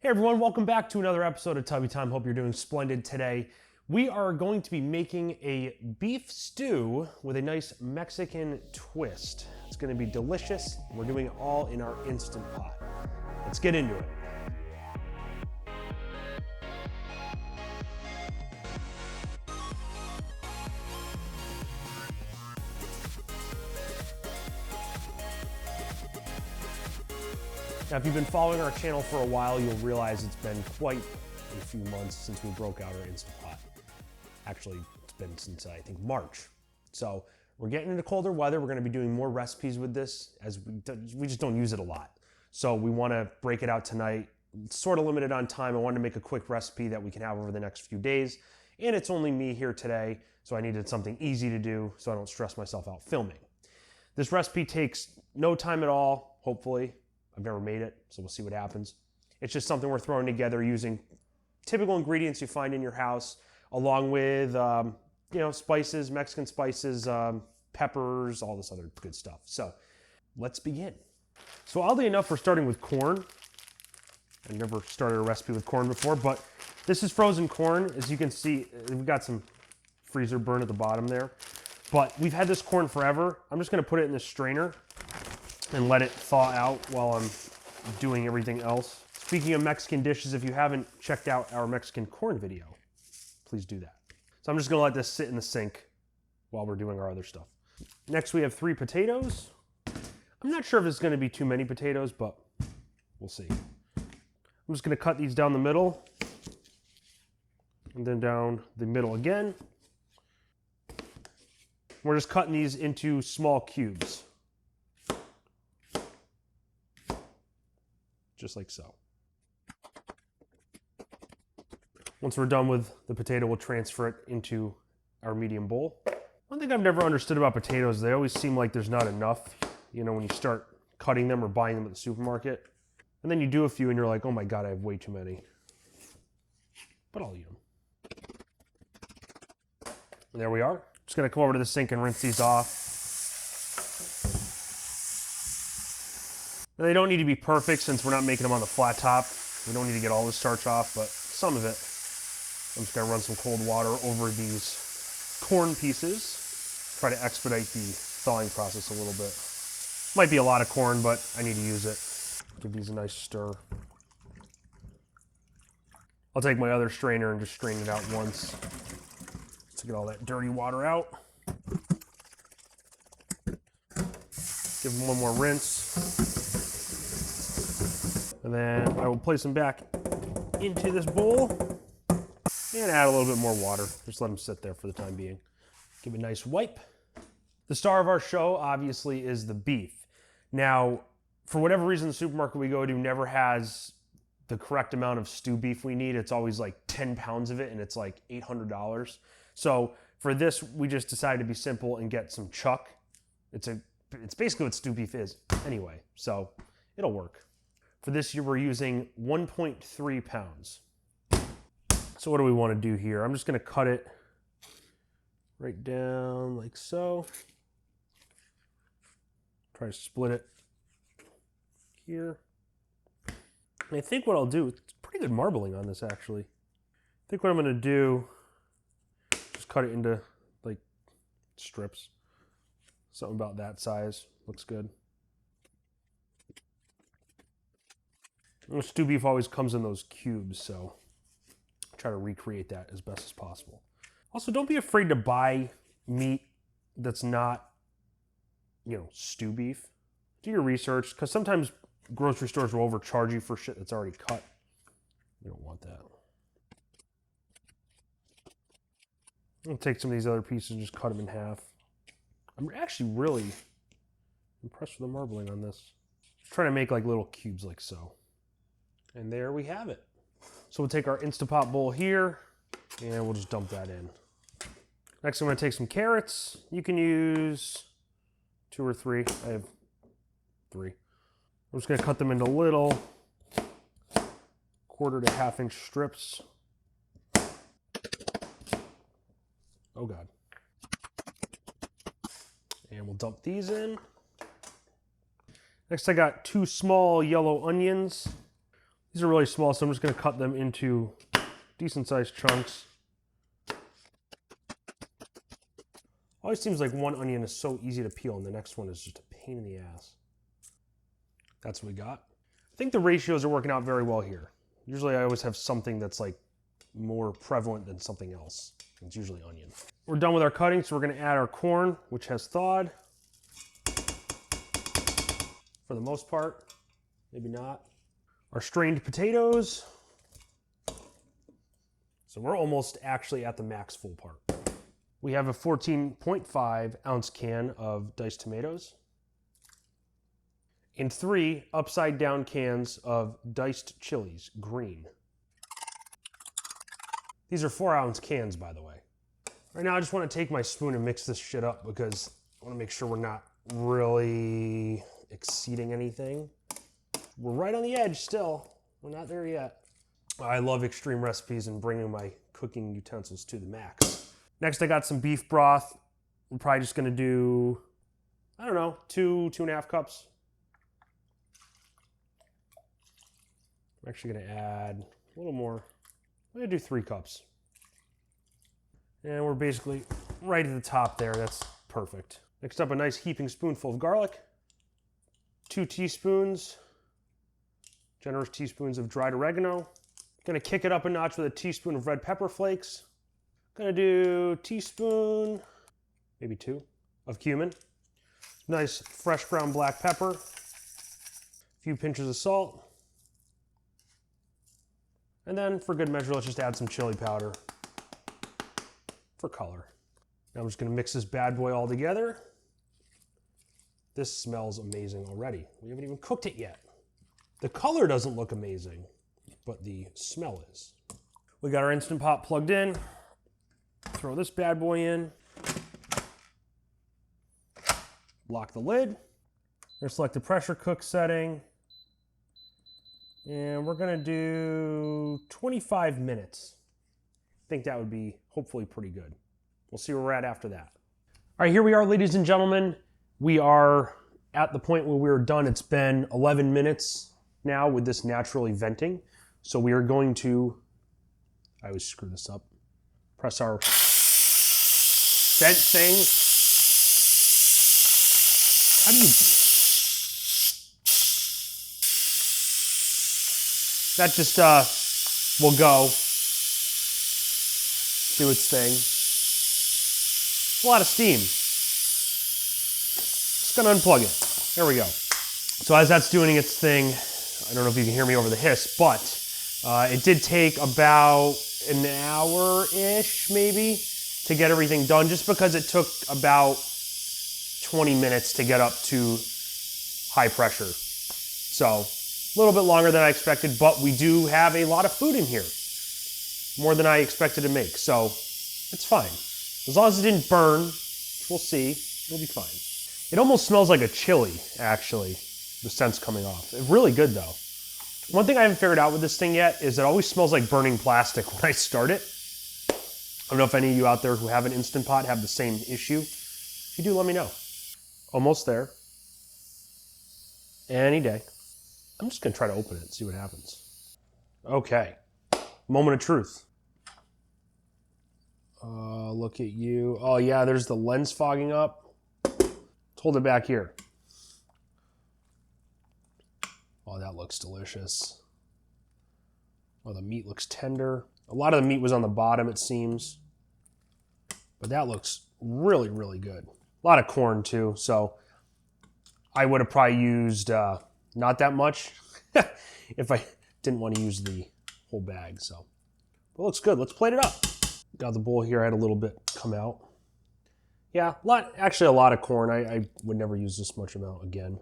Hey everyone, welcome back to another episode of Tubby Time. Hope you're doing splendid today. We are going to be making a beef stew with a nice Mexican twist. It's going to be delicious. We're doing it all in our Instant Pot. Let's get into it. Now, if you've been following our channel for a while, you'll realize it's been quite a few months since we broke out our Instant Pot. Actually, it's been since, I think, March. So we're getting into colder weather. We're going to be doing more recipes with this, as we just don't use it a lot. So we want to break it out tonight. It's sort of limited on time. I wanted to make a quick recipe that we can have over the next few days. And it's only me here today, so I needed something easy to do so I don't stress myself out filming. This recipe takes no time at all, hopefully. I've never made it, so we'll see what happens. It's just something we're throwing together using typical ingredients you find in your house, along with spices, Mexican spices, peppers, all this other good stuff. So let's begin. So oddly enough, we're starting with corn. I've never started a recipe with corn before, but this is frozen corn. As you can see, we've got some freezer burn at the bottom there. But we've had this corn forever. I'm just gonna put it in this strainer and let it thaw out while I'm doing everything else. Speaking of Mexican dishes, if you haven't checked out our Mexican corn video, please do that. So I'm just gonna let this sit in the sink while we're doing our other stuff. Next, we have 3 potatoes. I'm not sure if it's gonna be too many potatoes, but we'll see. I'm just gonna cut these down the middle and then down the middle again. We're just cutting these into small cubes. Just like so. Once we're done with the potato, we'll transfer it into our medium bowl. One thing I've never understood about potatoes, they always seem like there's not enough, when you start cutting them or buying them at the supermarket. And then you do a few and you're like, oh my God, I have way too many. But I'll eat them. And there we are. Just gonna come over to the sink and rinse these off. Now, they don't need to be perfect since we're not making them on the flat top. We don't need to get all the starch off, but some of it. I'm just gonna run some cold water over these corn pieces. Try to expedite the thawing process a little bit. Might be a lot of corn, but I need to use it. Give these a nice stir. I'll take my other strainer and just strain it out once to get all that dirty water out. Give them one more rinse. And then I will place them back into this bowl and add a little bit more water. Just let them sit there for the time being. Give it a nice wipe. The star of our show, obviously, is the beef. Now, for whatever reason, the supermarket we go to never has the correct amount of stew beef we need. It's always like 10 pounds of it, and it's like $800. So for this, we just decided to be simple and get some chuck. It's basically what stew beef is anyway, so it'll work. For this year, we're using 1.3 pounds. So what do we want to do here? I'm just going to cut it right down like so. Try to split it here. And I think what I'll do, it's pretty good marbling on this actually. I think what I'm going to do, just cut it into like strips. Something about that size. Looks good. Stew beef always comes in those cubes, so try to recreate that as best as possible. Also, don't be afraid to buy meat that's not, stew beef. Do your research, because sometimes grocery stores will overcharge you for shit that's already cut. You don't want that. I'm going to take some of these other pieces and just cut them in half. I'm actually really impressed with the marbling on this. Just trying to make like little cubes like so. And there we have it. So we'll take our Instant Pot bowl here and we'll just dump that in. Next, I'm going to take some carrots. You can use 2 or 3. I have 3. I'm just going to cut them into little 1/4 to 1/2 inch strips. Oh God. And we'll dump these in. Next, I got 2 small yellow onions. These are really small, so I'm just gonna cut them into decent sized chunks. Always seems like one onion is so easy to peel and the next one is just a pain in the ass. That's what we got. I think the ratios are working out very well here. Usually I always have something that's like more prevalent than something else. It's usually onion. We're done with our cutting, so we're gonna add our corn, which has thawed. For the most part, maybe not. Our strained potatoes. So we're almost actually at the max full part. We have a 14.5 ounce can of diced tomatoes and 3 upside down cans of diced chilies, green. These are 4 ounce cans, by the way. Right now I just want to take my spoon and mix this shit up because I want to make sure we're not really exceeding anything. We're right on the edge still. We're not there yet. I love extreme recipes and bringing my cooking utensils to the max. Next, I got some beef broth. I'm probably just gonna do, I don't know, 2.5 cups. I'm actually gonna add a little more. I'm gonna do 3 cups. And we're basically right at the top there. That's perfect. Next up, a nice heaping spoonful of garlic. 2 teaspoons, generous teaspoons of dried oregano. Gonna kick it up a notch with a teaspoon of red pepper flakes. Gonna do a teaspoon, maybe 2, of cumin. Nice fresh ground black pepper. A few pinches of salt. And then for good measure, let's just add some chili powder for color. Now I'm just gonna mix this bad boy all together. This smells amazing already. We haven't even cooked it yet. The color doesn't look amazing, but the smell is. We got our Instant Pot plugged in. Throw this bad boy in. Lock the lid. We're gonna select the pressure cook setting. And we're gonna do 25 minutes. I think that would be hopefully pretty good. We'll see where we're at after that. All right, here we are, ladies and gentlemen. We are at the point where we're done. It's been 11 minutes now with this naturally venting. So we are going to, I always screw this up, press our vent thing. How do you, that just will go, do its thing. It's a lot of steam. Just gonna unplug it. There we go. So as that's doing its thing, I don't know if you can hear me over the hiss, but it did take about an hour-ish maybe to get everything done, just because it took about 20 minutes to get up to high pressure. So a little bit longer than I expected, but we do have a lot of food in here. More than I expected to make, so it's fine. As long as it didn't burn, we'll see, it'll be fine. It almost smells like a chili, actually, the scent's coming off. It's really good though. One thing I haven't figured out with this thing yet is it always smells like burning plastic when I start it. I don't know if any of you out there who have an Instant Pot have the same issue. If you do, let me know. Almost there. Any day. I'm just gonna try to open it and see what happens. Okay, moment of truth. Look at you. Oh yeah, there's the lens fogging up. Let's hold it back here. Oh, that looks delicious. Oh, the meat looks tender. A lot of the meat was on the bottom, it seems. But that looks really, really good. A lot of corn too, so I would have probably used not that much if I didn't want to use the whole bag, so. But it looks good, let's plate it up. Got the bowl here, I had a little bit come out. Yeah, actually a lot of corn. I would never use this much amount again.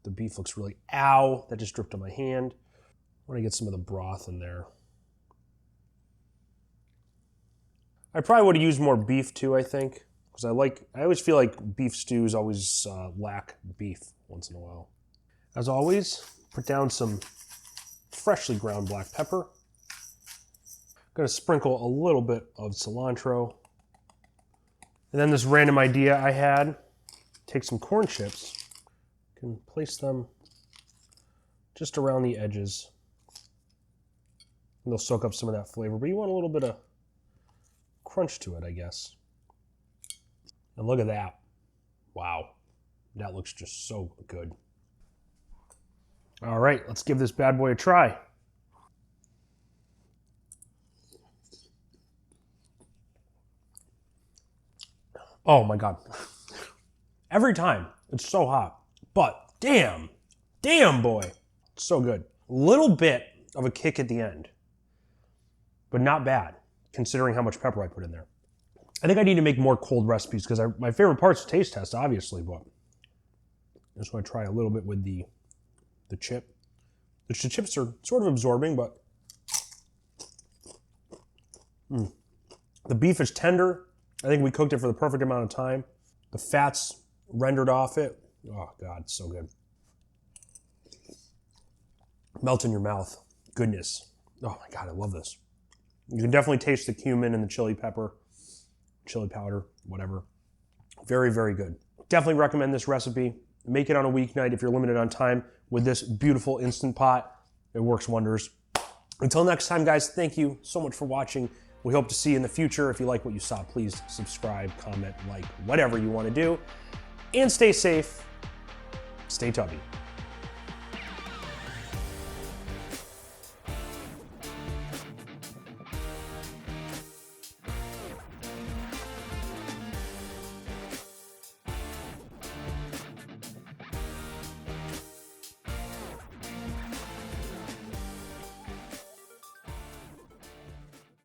The beef looks really, ow, that just dripped on my hand. I want to get some of the broth in there. I probably would have used more beef too, I think. Because I always feel like beef stews always lack beef once in a while. As always, put down some freshly ground black pepper. I'm gonna sprinkle a little bit of cilantro. And then this random idea I had, take some corn chips, can place them just around the edges. And they'll soak up some of that flavor, but you want a little bit of crunch to it, I guess. And look at that. Wow. That looks just so good. All right, let's give this bad boy a try. Oh my God. Every time, it's so hot. But damn boy, it's so good. A little bit of a kick at the end, but not bad, considering how much pepper I put in there. I think I need to make more cold recipes because my favorite part's taste test, obviously, but I just want to try a little bit with the chip. The chips are sort of absorbing, but the beef is tender. I think we cooked it for the perfect amount of time. The fat's rendered off it. Oh God, it's so good. Melt in your mouth. Goodness. Oh my God, I love this. You can definitely taste the cumin and the chili pepper, chili powder, whatever. Very, very good. Definitely recommend this recipe. Make it on a weeknight if you're limited on time with this beautiful Instant Pot. It works wonders. Until next time, guys, thank you so much for watching. We hope to see you in the future. If you like what you saw, please subscribe, comment, like, whatever you want to do. And stay safe, stay tubby.